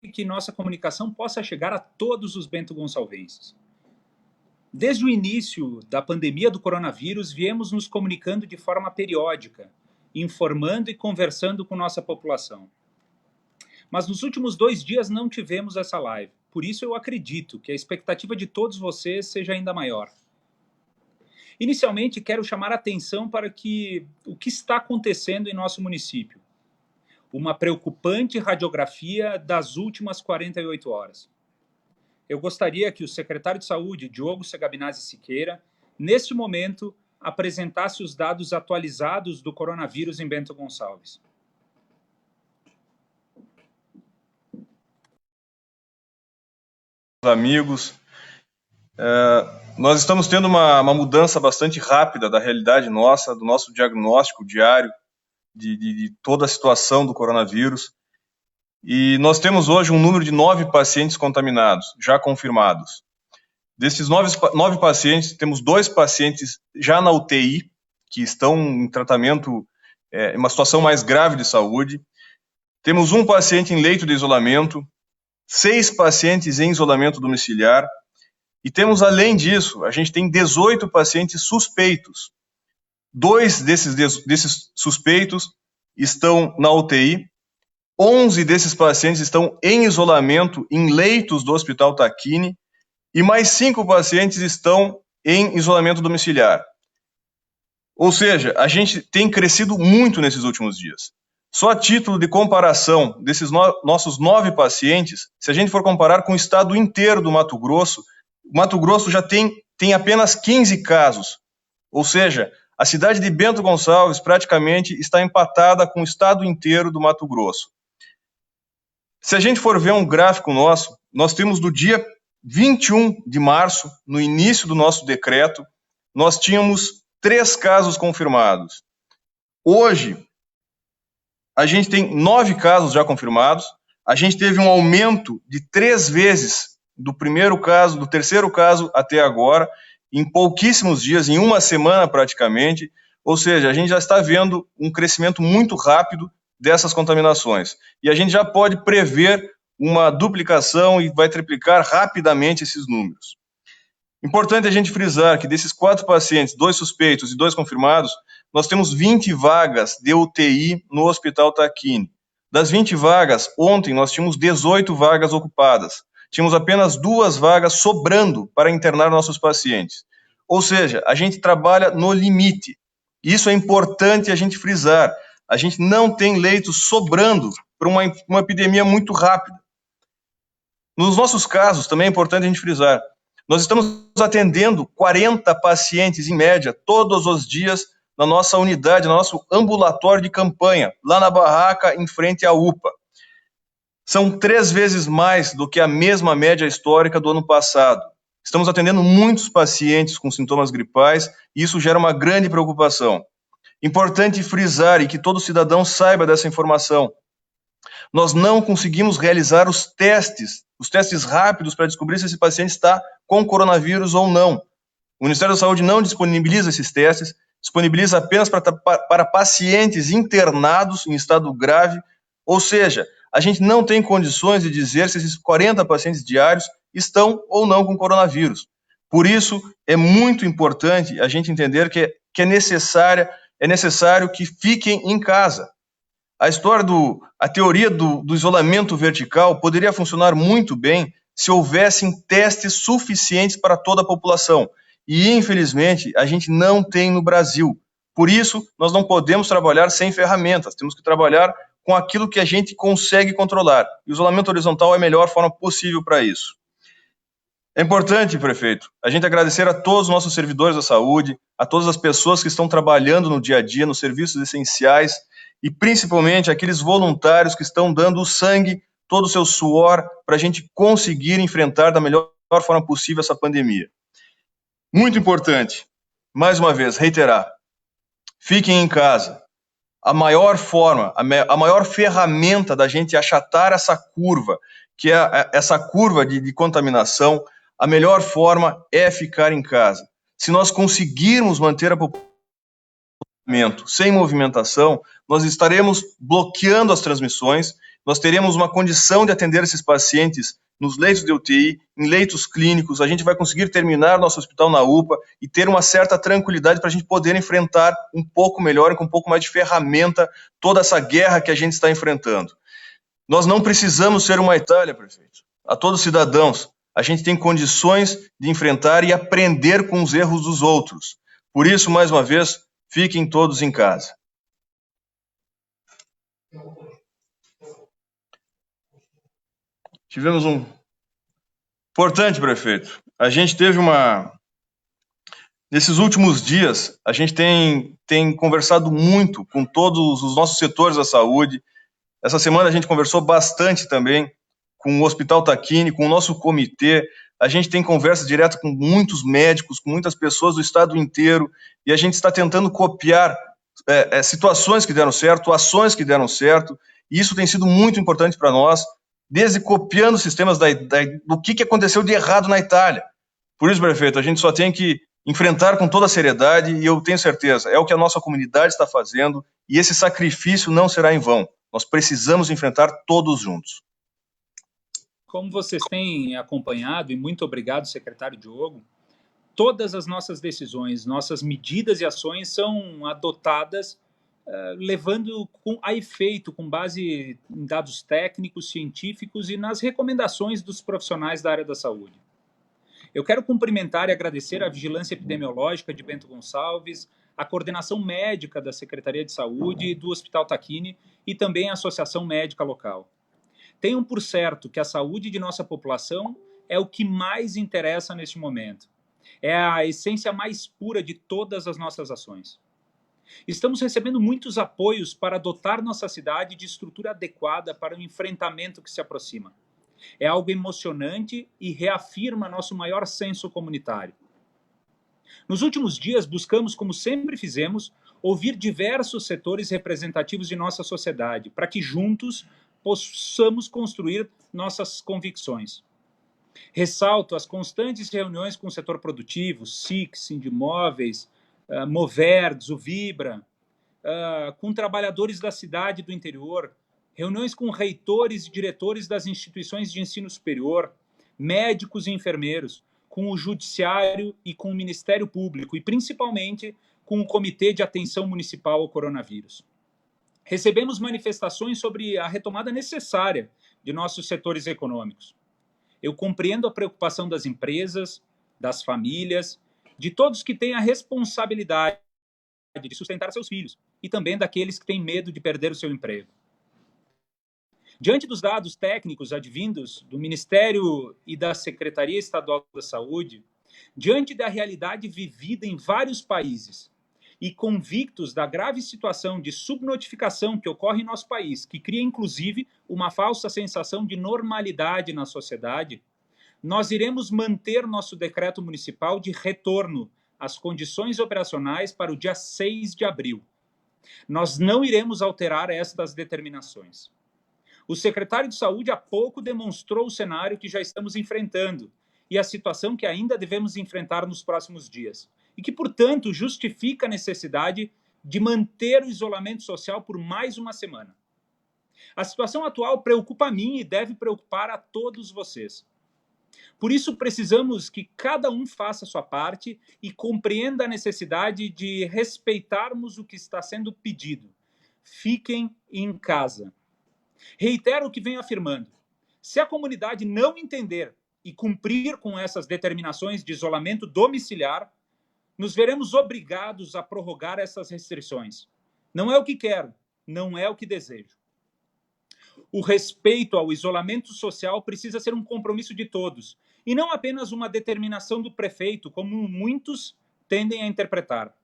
que nossa comunicação possa chegar a todos os bento-gonçalvenses. Desde o início da pandemia do coronavírus, viemos nos comunicando de forma periódica, informando e conversando com nossa população. Mas nos últimos 2 dias não tivemos essa live, por isso eu acredito que a expectativa de todos vocês seja ainda maior. Inicialmente, quero chamar a atenção para o que está acontecendo em nosso município. Uma preocupante radiografia das últimas 48 horas. Eu gostaria que o secretário de Saúde, Diogo Segabinazzi Siqueira, neste momento, apresentasse os dados atualizados do coronavírus em Bento Gonçalves. Amigos, nós estamos tendo uma mudança bastante rápida da realidade nossa, do nosso diagnóstico diário de toda a situação do coronavírus. E nós temos hoje um número de 9 pacientes contaminados, já confirmados. Desses 9 pacientes, temos 2 pacientes já na UTI, que estão em tratamento, em uma situação mais grave de saúde. Temos 1 paciente em leito de isolamento, 6 pacientes em isolamento domiciliar, e temos, além disso, a gente tem 18 pacientes suspeitos. 2 desses suspeitos estão na UTI, 11 desses pacientes estão em isolamento em leitos do Hospital Tacchini, e mais 5 pacientes estão em isolamento domiciliar. Ou seja, a gente tem crescido muito nesses últimos dias. Só a título de comparação desses nossos 9 pacientes, se a gente for comparar com o estado inteiro do Mato Grosso, o Mato Grosso já tem apenas 15 casos. Ou seja, a cidade de Bento Gonçalves praticamente está empatada com o estado inteiro do Mato Grosso. Se a gente for ver um gráfico nosso, nós temos do dia 21 de março, no início do nosso decreto, nós tínhamos 3 casos confirmados. Hoje, a gente tem 9 casos já confirmados, a gente teve um aumento de 3 vezes do terceiro caso até agora, em pouquíssimos dias, em uma semana praticamente, ou seja, a gente já está vendo um crescimento muito rápido dessas contaminações. E a gente já pode prever uma duplicação e vai triplicar rapidamente esses números. Importante a gente frisar que desses 4 pacientes, 2 suspeitos e 2 confirmados, nós temos 20 vagas de UTI no Hospital Tacchini. Das 20 vagas, ontem nós tínhamos 18 vagas ocupadas. Tínhamos apenas 2 vagas sobrando para internar nossos pacientes. Ou seja, a gente trabalha no limite. Isso é importante a gente frisar. A gente não tem leitos sobrando para uma epidemia muito rápida. Nos nossos casos, também é importante a gente frisar, nós estamos atendendo 40 pacientes, em média, todos os dias, na nossa unidade, no nosso ambulatório de campanha, lá na barraca, em frente à UPA. São 3 vezes mais do que a mesma média histórica do ano passado. Estamos atendendo muitos pacientes com sintomas gripais e isso gera uma grande preocupação. Importante frisar e que todo cidadão saiba dessa informação. Nós não conseguimos realizar os testes rápidos para descobrir se esse paciente está com coronavírus ou não. O Ministério da Saúde não disponibiliza esses testes, disponibiliza apenas para pacientes internados em estado grave, ou seja, a gente não tem condições de dizer se esses 40 pacientes diários estão ou não com coronavírus. Por isso, é muito importante a gente entender que é necessário que fiquem em casa. A teoria do isolamento vertical poderia funcionar muito bem se houvessem testes suficientes para toda a população. E, infelizmente, a gente não tem no Brasil. Por isso, nós não podemos trabalhar sem ferramentas, temos que trabalhar com aquilo que a gente consegue controlar. E o isolamento horizontal é a melhor forma possível para isso. É importante, prefeito, a gente agradecer a todos os nossos servidores da saúde, a todas as pessoas que estão trabalhando no dia a dia, nos serviços essenciais, e principalmente aqueles voluntários que estão dando o sangue, todo o seu suor, para a gente conseguir enfrentar da melhor forma possível essa pandemia. Muito importante, mais uma vez, reiterar, fiquem em casa. A maior forma, a maior ferramenta da gente achatar essa curva, que é essa curva de contaminação, a melhor forma é ficar em casa. Se nós conseguirmos manter a população sem movimentação, nós estaremos bloqueando as transmissões nós teremos uma condição de atender esses pacientes nos leitos de UTI, em leitos clínicos, a gente vai conseguir terminar nosso hospital na UPA e ter uma certa tranquilidade para a gente poder enfrentar um pouco melhor, com um pouco mais de ferramenta, toda essa guerra que a gente está enfrentando. Nós não precisamos ser uma Itália, prefeito. A todos os cidadãos, a gente tem condições de enfrentar e aprender com os erros dos outros. Por isso, mais uma vez, fiquem todos em casa. Tivemos um... Importante, prefeito. A gente teve uma... Nesses últimos dias, a gente tem conversado muito com todos os nossos setores da saúde. Essa semana a gente conversou bastante também com o Hospital Tacchini, com o nosso comitê. A gente tem conversa direta com muitos médicos, com muitas pessoas do estado inteiro, e a gente está tentando copiar situações que deram certo, ações que deram certo, e isso tem sido muito importante para nós, desde copiando sistemas do que aconteceu de errado na Itália. Por isso, prefeito, a gente só tem que enfrentar com toda a seriedade, e eu tenho certeza, é o que a nossa comunidade está fazendo, e esse sacrifício não será em vão. Nós precisamos enfrentar todos juntos. Como vocês têm acompanhado, e muito obrigado, secretário Diogo, todas as nossas decisões, nossas medidas e ações são adotadas levando a efeito, com base em dados técnicos, científicos e nas recomendações dos profissionais da área da saúde. Eu quero cumprimentar e agradecer a Vigilância Epidemiológica de Bento Gonçalves, a coordenação médica da Secretaria de Saúde e do Hospital Tacchini e também a Associação Médica Local. Tenham por certo que a saúde de nossa população é o que mais interessa neste momento. É a essência mais pura de todas as nossas ações. Estamos recebendo muitos apoios para dotar nossa cidade de estrutura adequada para o enfrentamento que se aproxima. É algo emocionante e reafirma nosso maior senso comunitário. Nos últimos dias, buscamos, como sempre fizemos, ouvir diversos setores representativos de nossa sociedade, para que juntos possamos construir nossas convicções. Ressalto as constantes reuniões com o setor produtivo, SIC, Sindimóveis, Moverdes, o Vibra, com trabalhadores da cidade e do interior, reuniões com reitores e diretores das instituições de ensino superior, médicos e enfermeiros, com o Judiciário e com o Ministério Público e, principalmente, com o Comitê de Atenção Municipal ao Coronavírus. Recebemos manifestações sobre a retomada necessária de nossos setores econômicos. Eu compreendo a preocupação das empresas, das famílias, de todos que têm a responsabilidade de sustentar seus filhos e também daqueles que têm medo de perder o seu emprego. Diante dos dados técnicos advindos do Ministério e da Secretaria Estadual da Saúde, diante da realidade vivida em vários países e convictos da grave situação de subnotificação que ocorre em nosso país, que cria inclusive uma falsa sensação de normalidade na sociedade, nós iremos manter nosso decreto municipal de retorno às condições operacionais para o dia 6 de abril. Nós não iremos alterar estas determinações. O secretário de Saúde há pouco demonstrou o cenário que já estamos enfrentando e a situação que ainda devemos enfrentar nos próximos dias, e que, portanto, justifica a necessidade de manter o isolamento social por mais uma semana. A situação atual preocupa a mim e deve preocupar a todos vocês. Por isso, precisamos que cada um faça a sua parte e compreenda a necessidade de respeitarmos o que está sendo pedido. Fiquem em casa. Reitero o que venho afirmando. Se a comunidade não entender e cumprir com essas determinações de isolamento domiciliar, nos veremos obrigados a prorrogar essas restrições. Não é o que quero, não é o que desejo. O respeito ao isolamento social precisa ser um compromisso de todos, e não apenas uma determinação do prefeito, como muitos tendem a interpretar.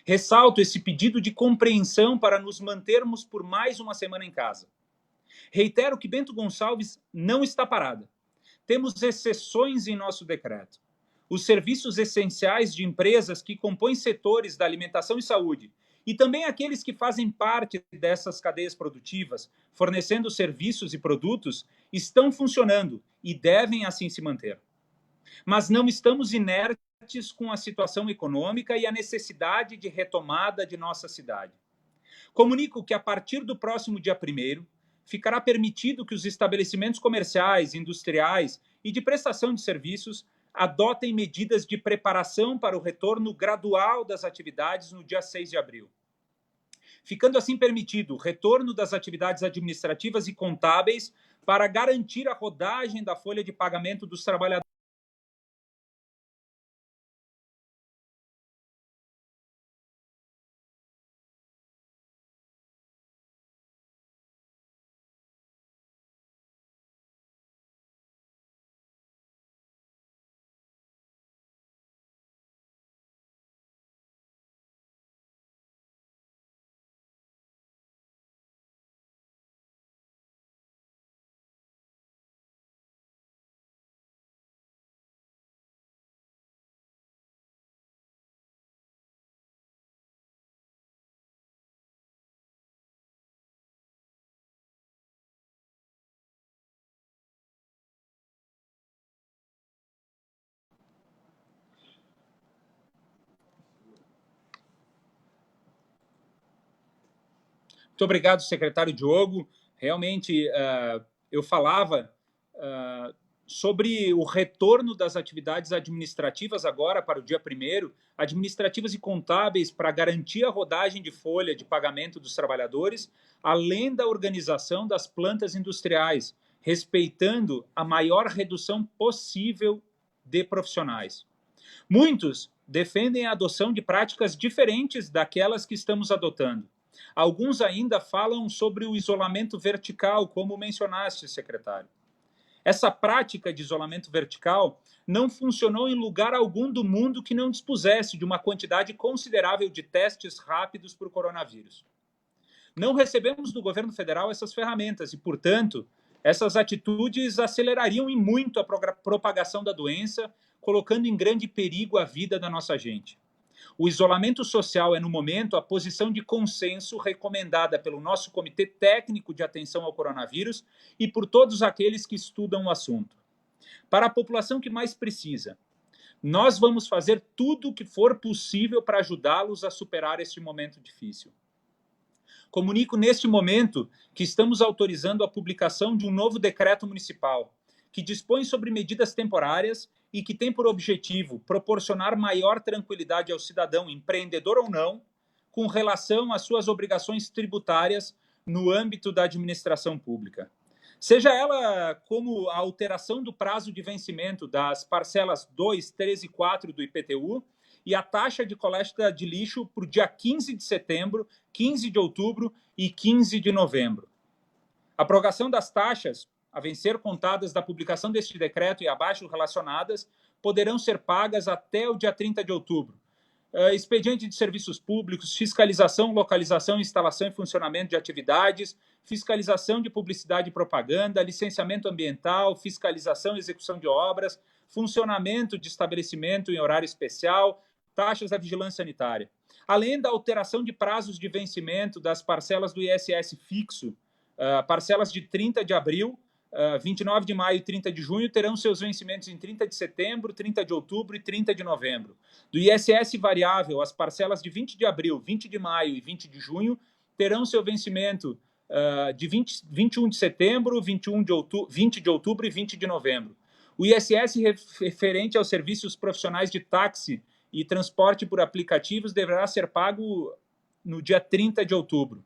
Ressalto esse pedido de compreensão para nos mantermos por mais uma semana em casa. Reitero que Bento Gonçalves não está parada. Temos exceções em nosso decreto. Os serviços essenciais de empresas que compõem setores da alimentação e saúde, e também aqueles que fazem parte dessas cadeias produtivas, fornecendo serviços e produtos, estão funcionando e devem assim se manter. Mas não estamos inertes com a situação econômica e a necessidade de retomada de nossa cidade. Comunico que, a partir do próximo dia 1º, ficará permitido que os estabelecimentos comerciais, industriais e de prestação de serviços adotem medidas de preparação para o retorno gradual das atividades no dia 6 de abril. Ficando assim permitido o retorno das atividades administrativas e contábeis para garantir a rodagem da folha de pagamento dos trabalhadores. Muito obrigado, secretário Diogo. Realmente, eu falava sobre o retorno das atividades administrativas agora para o dia 1º, administrativas e contábeis para garantir a rodagem de folha de pagamento dos trabalhadores, além da organização das plantas industriais, respeitando a maior redução possível de profissionais. Muitos defendem a adoção de práticas diferentes daquelas que estamos adotando. Alguns ainda falam sobre o isolamento vertical, como mencionaste, secretário. Essa prática de isolamento vertical não funcionou em lugar algum do mundo que não dispusesse de uma quantidade considerável de testes rápidos para o coronavírus. Não recebemos do governo federal essas ferramentas e, portanto, essas atitudes acelerariam em muito a propagação da doença, colocando em grande perigo a vida da nossa gente. O isolamento social é, no momento, a posição de consenso recomendada pelo nosso Comitê Técnico de Atenção ao Coronavírus e por todos aqueles que estudam o assunto. Para a população que mais precisa, nós vamos fazer tudo o que for possível para ajudá-los a superar este momento difícil. Comunico neste momento que estamos autorizando a publicação de um novo decreto municipal, que dispõe sobre medidas temporárias e que tem por objetivo proporcionar maior tranquilidade ao cidadão, empreendedor ou não, com relação às suas obrigações tributárias no âmbito da administração pública. Seja ela como a alteração do prazo de vencimento das parcelas 2, 3 e 4 do IPTU e a taxa de coleta de lixo para o dia 15 de setembro, 15 de outubro e 15 de novembro. A prorrogação das taxas a vencer contadas da publicação deste decreto e abaixo relacionadas, poderão ser pagas até o dia 30 de outubro. Expediente de serviços públicos, fiscalização, localização, instalação e funcionamento de atividades, fiscalização de publicidade e propaganda, licenciamento ambiental, fiscalização e execução de obras, funcionamento de estabelecimento em horário especial, taxas da vigilância sanitária. Além da alteração de prazos de vencimento das parcelas do ISS fixo, parcelas de 30 de abril, 29 de maio e 30 de junho terão seus vencimentos em 30 de setembro, 30 de outubro e 30 de novembro. Do ISS variável, as parcelas de 20 de abril, 20 de maio e 20 de junho terão seu vencimento de 21 de setembro, 20 de outubro e 20 de novembro. O ISS referente aos serviços profissionais de táxi e transporte por aplicativos deverá ser pago no dia 30 de outubro.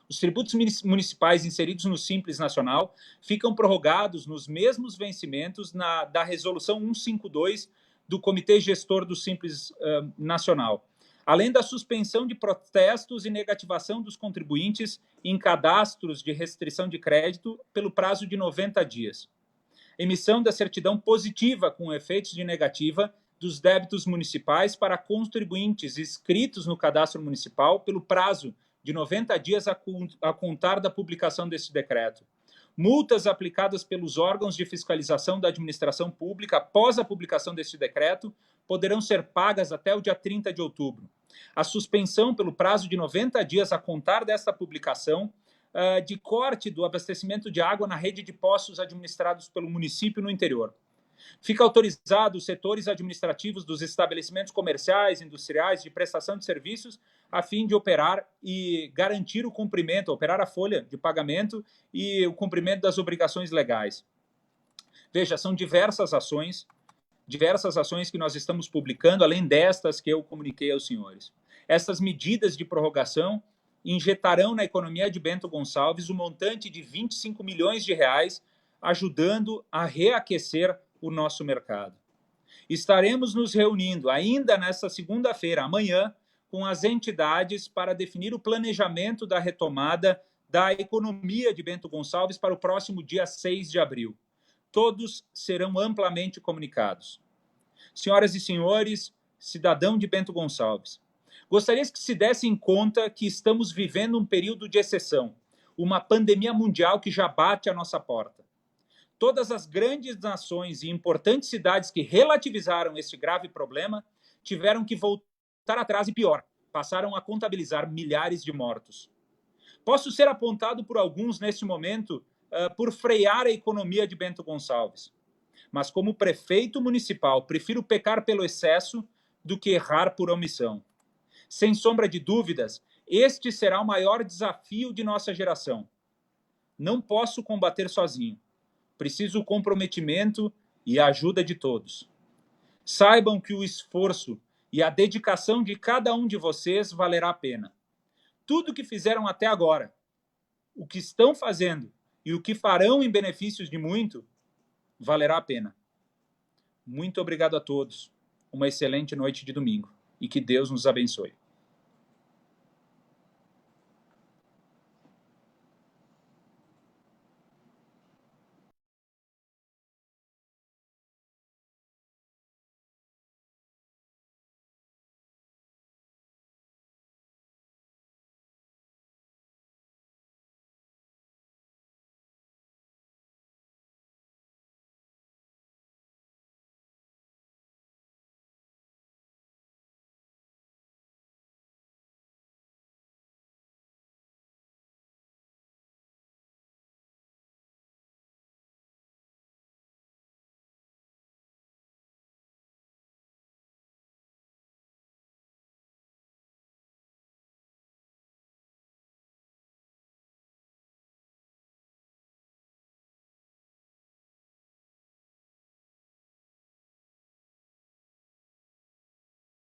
Os tributos municipais inseridos no Simples Nacional ficam prorrogados nos mesmos vencimentos da Resolução 152 do Comitê Gestor do Simples Nacional, além da suspensão de protestos e negativação dos contribuintes em cadastros de restrição de crédito pelo prazo de 90 dias. Emissão da certidão positiva com efeitos de negativa dos débitos municipais para contribuintes inscritos no cadastro municipal pelo prazo de 90 dias a contar da publicação deste decreto. Multas aplicadas pelos órgãos de fiscalização da administração pública após a publicação deste decreto poderão ser pagas até o dia 30 de outubro. A suspensão pelo prazo de 90 dias a contar desta publicação de corte do abastecimento de água na rede de poços administrados pelo município no interior. Fica autorizado os setores administrativos dos estabelecimentos comerciais, industriais, de prestação de serviços, a fim de operar e garantir o cumprimento, operar a folha de pagamento e o cumprimento das obrigações legais. Veja, são diversas ações que nós estamos publicando, além destas que eu comuniquei aos senhores. Essas medidas de prorrogação injetarão na economia de Bento Gonçalves um montante de 25 milhões de reais, ajudando a reaquecer o nosso mercado. Estaremos nos reunindo ainda nesta segunda-feira, amanhã, com as entidades para definir o planejamento da retomada da economia de Bento Gonçalves para o próximo dia 6 de abril. Todos serão amplamente comunicados. Senhoras e senhores, cidadão de Bento Gonçalves, gostaria que se dessem conta que estamos vivendo um período de exceção, uma pandemia mundial que já bate à nossa porta. Todas as grandes nações e importantes cidades que relativizaram este grave problema tiveram que voltar atrás e, pior, passaram a contabilizar milhares de mortos. Posso ser apontado por alguns neste momento por frear a economia de Bento Gonçalves. Mas como prefeito municipal, prefiro pecar pelo excesso do que errar por omissão. Sem sombra de dúvidas, este será o maior desafio de nossa geração. Não posso combater sozinho. Preciso o comprometimento e a ajuda de todos. Saibam que o esforço e a dedicação de cada um de vocês valerá a pena. Tudo o que fizeram até agora, o que estão fazendo e o que farão em benefícios de muito, valerá a pena. Muito obrigado a todos. Uma excelente noite de domingo e que Deus nos abençoe.